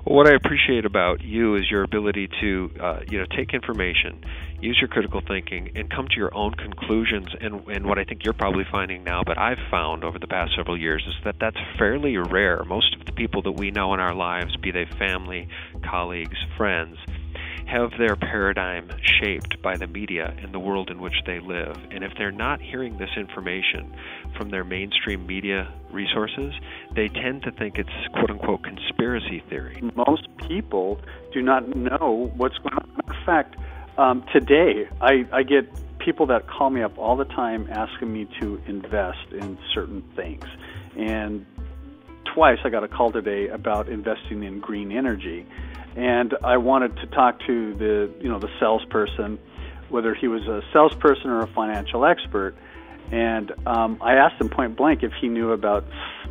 Well, what I appreciate about you is your ability to, take information, use your critical thinking, and come to your own conclusions. And what I think you're probably finding now, but I've found over the past several years, is that that's fairly rare. Most of the people that we know in our lives, be they family, colleagues, friends, have their paradigm shaped by the media and the world in which they live. And if they're not hearing this information from their mainstream media resources, they tend to think it's quote-unquote conspiracy theory. Most people do not know what's going on. In fact, today I get people that call me up all the time asking me to invest in certain things. And twice I got a call today about investing in green energy. And I wanted to talk to the salesperson, whether he was a salesperson or a financial expert. And I asked him point blank if he knew about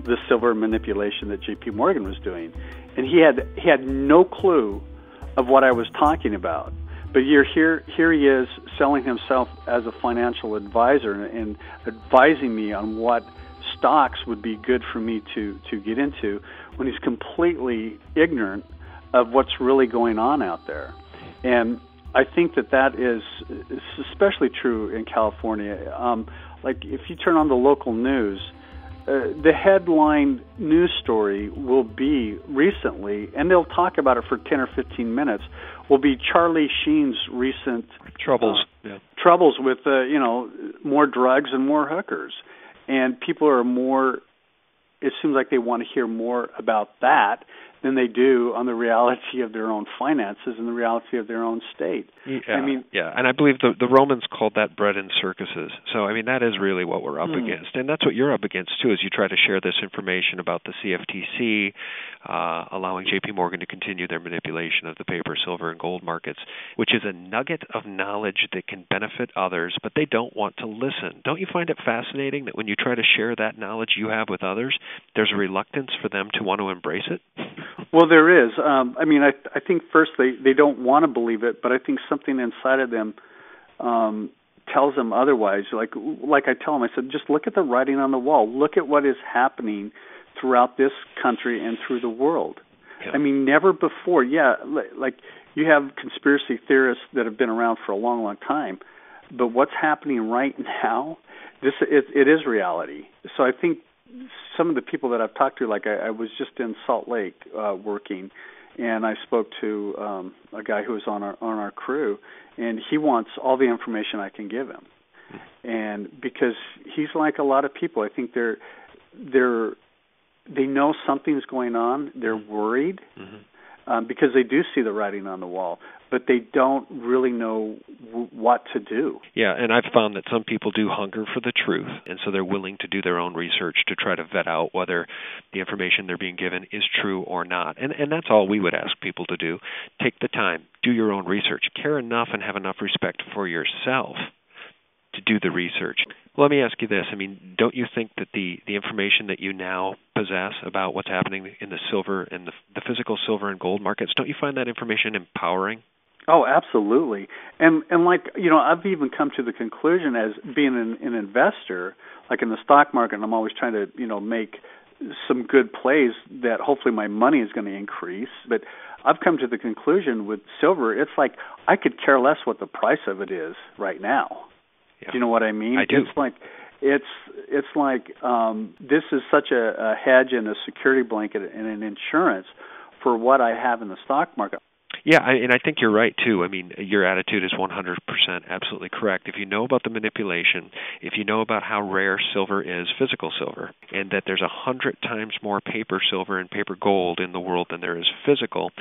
the silver manipulation that J.P. Morgan was doing, and he had no clue of what I was talking about. But here he is selling himself as a financial advisor and advising me on what stocks would be good for me to get into, when he's completely ignorant of what's really going on out there. And I think that is especially true in California. Like if you turn on the local news, the headline news story will be recently, and they'll talk about it for 10 or 15 minutes, will be Charlie Sheen's recent troubles with more drugs and more hookers. And people are more, it seems like they want to hear more about that than they do on the reality of their own finances and the reality of their own state. Yeah, and I believe the Romans called that bread and circuses. So, that is really what we're up against. And that's what you're up against, too, as you try to share this information about the CFTC, allowing J.P. Morgan to continue their manipulation of the paper, silver, and gold markets, which is a nugget of knowledge that can benefit others, but they don't want to listen. Don't you find it fascinating that when you try to share that knowledge you have with others, there's a reluctance for them to want to embrace it? Well, there is. I think first they don't want to believe it, but I think something inside of them tells them otherwise. Like I tell them, I said, just look at the writing on the wall. Look at what is happening throughout this country and through the world. Yeah. Never before. Yeah, like you have conspiracy theorists that have been around for a long, long time, but what's happening right now, it is reality. So I think some of the people that I've talked to, like I was just in Salt Lake working, and I spoke to a guy who was on our crew, and he wants all the information I can give him. And because he's like a lot of people, I think they know something's going on. They're worried because they do see the writing on the wall, but they don't really know what to do. Yeah, and I've found that some people do hunger for the truth, and so they're willing to do their own research to try to vet out whether the information they're being given is true or not. And that's all we would ask people to do. Take the time, do your own research, care enough and have enough respect for yourself to do the research. Well, let me ask you this. Don't you think that the information that you now possess about what's happening in the silver and the physical silver and gold markets, don't you find that information empowering? Oh, absolutely. And I've even come to the conclusion as being an investor, like in the stock market, I'm always trying to, make some good plays that hopefully my money is going to increase. But I've come to the conclusion with silver, it's like I could care less what the price of it is right now. Yeah. Do you know what I mean? I do. It's like this is such a hedge and a security blanket and an insurance for what I have in the stock market. Yeah, and I think you're right, too. Your attitude is 100% absolutely correct. If you know about the manipulation, if you know about how rare silver is, physical silver, and that there's 100 times more paper silver and paper gold in the world than there is physical,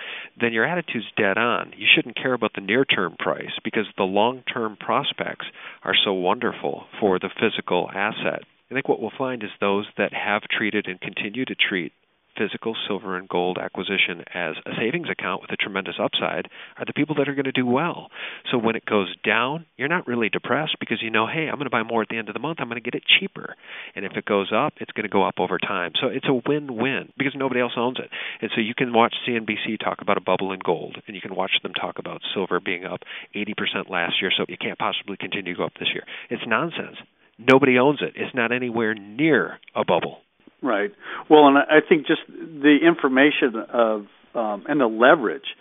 then your attitude's dead on. You shouldn't care about the near-term price because the long-term prospects are so wonderful for the physical asset. I think what we'll find is those that have treated and continue to treat physical silver and gold acquisition as a savings account with a tremendous upside are the people that are going to do well. So when it goes down, you're not really depressed because you know, hey, I'm going to buy more at the end of the month. I'm going to get it cheaper. And if it goes up, it's going to go up over time. So it's a win-win because nobody else owns it. And so you can watch CNBC talk about a bubble in gold, and you can watch them talk about silver being up 80% last year, so it can't possibly continue to go up this year. It's nonsense. Nobody owns it. It's not anywhere near a bubble. Right. Well, and I think just the information of and the leverage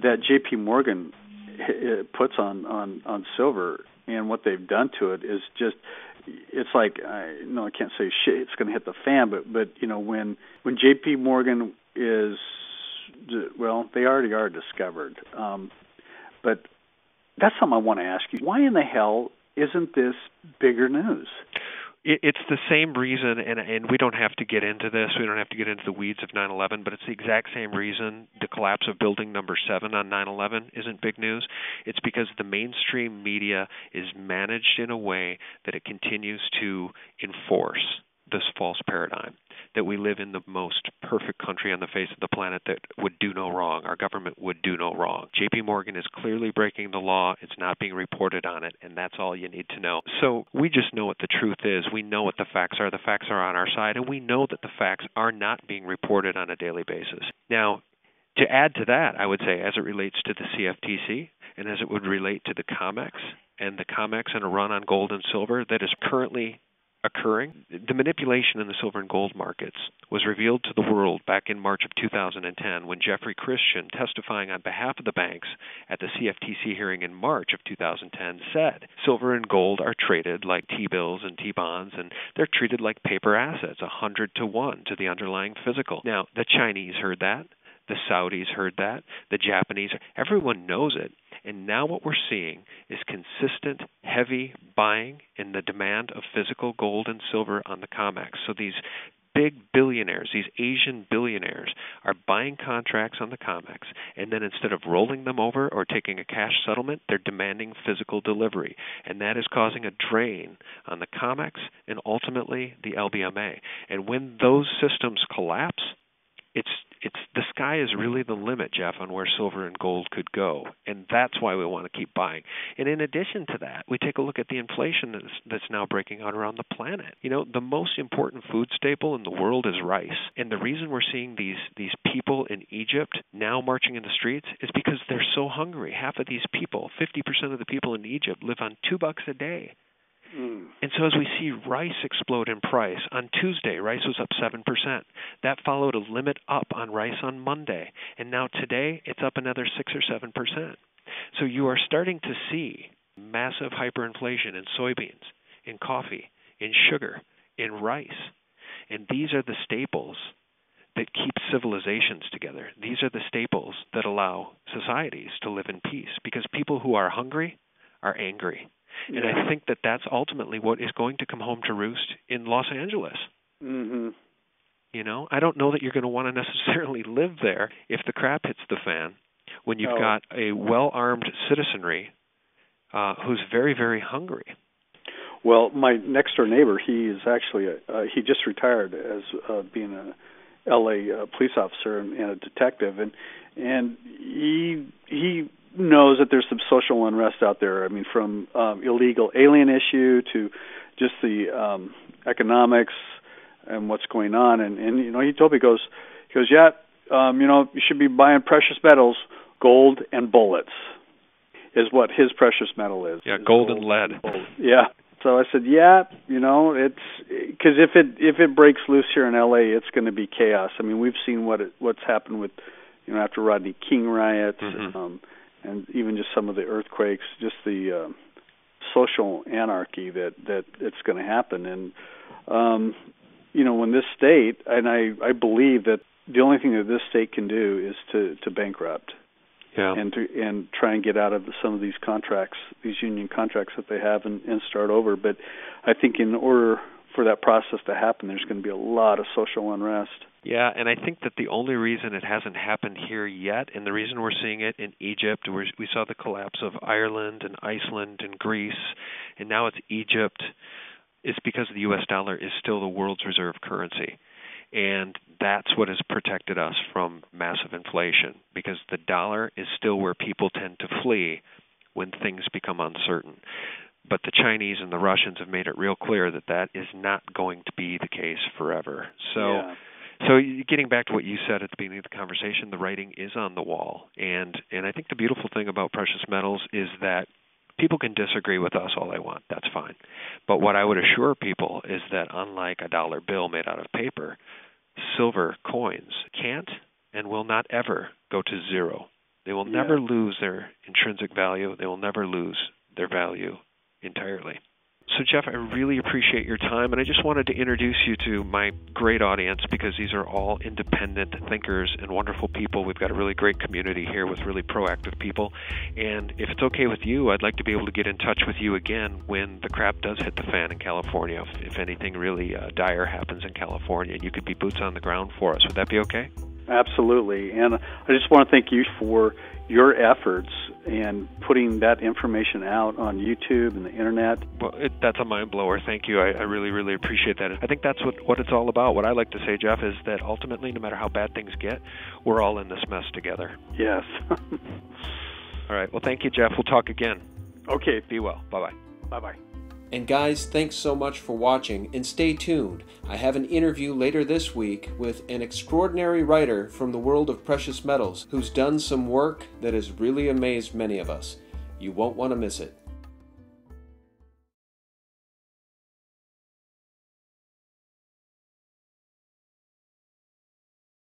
that J.P. Morgan puts on silver, and what they've done to it is just, it's like, I can't say shit, it's going to hit the fan, but when J.P. Morgan is, well, they already are discovered, but that's something I want to ask you. Why in the hell isn't this bigger news? It's the same reason, and we don't have to get into this. We don't have to get into the weeds of 9/11, but it's the exact same reason the collapse of building number 7 on 9/11 isn't big news. It's because the mainstream media is managed in a way that it continues to enforce this false paradigm that we live in the most perfect country on the face of the planet that would do no wrong. Our government would do no wrong. J.P. Morgan is clearly breaking the law. It's not being reported on it, and that's all you need to know. So we just know what the truth is. We know what the facts are. The facts are on our side, and we know that the facts are not being reported on a daily basis. Now, to add to that, I would say, as it relates to the CFTC and as it would relate to the COMEX and a run on gold and silver that is currently occurring, the manipulation in the silver and gold markets was revealed to the world back in March of 2010 when Jeffrey Christian, testifying on behalf of the banks at the CFTC hearing in March of 2010, said silver and gold are traded like T-bills and T-bonds, and they're treated like paper assets, 100-to-1 to the underlying physical. Now, the Chinese heard that. The Saudis heard that. The Japanese, everyone knows it. And now what we're seeing is consistent, heavy buying in the demand of physical gold and silver on the COMEX. So these big billionaires, these Asian billionaires, are buying contracts on the COMEX, and then instead of rolling them over or taking a cash settlement, they're demanding physical delivery. And that is causing a drain on the COMEX and ultimately the LBMA. And when those systems collapse, it's the sky is really the limit, Jeff, on where silver and gold could go, and that's why we want to keep buying. And in addition to that, we take a look at the inflation that's now breaking out around the planet. The most important food staple in the world is rice, and the reason we're seeing these people in Egypt now marching in the streets is because they're so hungry. Half of these people, 50% of the people in Egypt, live on $2 a day. And so as we see rice explode in price, on Tuesday, rice was up 7%. That followed a limit up on rice on Monday. And now today, it's up another 6 or 7%. So you are starting to see massive hyperinflation in soybeans, in coffee, in sugar, in rice. And these are the staples that keep civilizations together. These are the staples that allow societies to live in peace, because people who are hungry are angry. And I think that that's ultimately what is going to come home to roost in Los Angeles. Mm-hmm. I don't know that you're going to want to necessarily live there if the crap hits the fan when you've got a well-armed citizenry who's very, very hungry. Well, my next-door neighbor, he is actually he just retired as being a L.A. Police officer and a detective, and he knows that there's some social unrest out there. I mean, from illegal alien issue to just the economics and what's going on. And he told me, he goes, you should be buying precious metals. Gold and bullets is what his precious metal is. Yeah, gold and lead. Yeah. So I said, it's because if it breaks loose here in L.A., it's going to be chaos. I mean, we've seen what's happened with, after Rodney King riots. Mm-hmm. And even just some of the earthquakes, just the social anarchy that it's going to happen. And, when this state, and I believe that the only thing that this state can do is to bankrupt. Yeah. And try and get out of some of these contracts, these union contracts that they have, and start over. But I think in order for that process to happen, there's going to be a lot of social unrest. Yeah, and I think that the only reason it hasn't happened here yet, and the reason we're seeing it in Egypt, where we saw the collapse of Ireland and Iceland and Greece, and now it's Egypt, is because the U.S. dollar is still the world's reserve currency. And that's what has protected us from massive inflation, because the dollar is still where people tend to flee when things become uncertain. But the Chinese and the Russians have made it real clear that that is not going to be the case forever. So getting back to what you said at the beginning of the conversation, the writing is on the wall. And I think the beautiful thing about precious metals is that people can disagree with us all they want. That's fine. But what I would assure people is that unlike a dollar bill made out of paper, silver coins can't and will not ever go to zero. They will never lose their intrinsic value. They will never lose their value entirely. So, Jeff, I really appreciate your time, and I just wanted to introduce you to my great audience because these are all independent thinkers and wonderful people. We've got a really great community here with really proactive people, and if it's okay with you, I'd like to be able to get in touch with you again when the crap does hit the fan in California, if anything really dire happens in California, and you could be boots on the ground for us. Would that be okay? Absolutely, and I just want to thank you for your efforts and putting that information out on YouTube and the Internet. Well, that's a mind blower. Thank you. I really, really appreciate that. I think that's what it's all about. What I like to say, Jeff, is that ultimately, no matter how bad things get, we're all in this mess together. Yes. All right. Well, thank you, Jeff. We'll talk again. Okay. Be well. Bye-bye. Bye-bye. And guys, thanks so much for watching, and stay tuned. I have an interview later this week with an extraordinary writer from the world of precious metals who's done some work that has really amazed many of us. You won't want to miss it.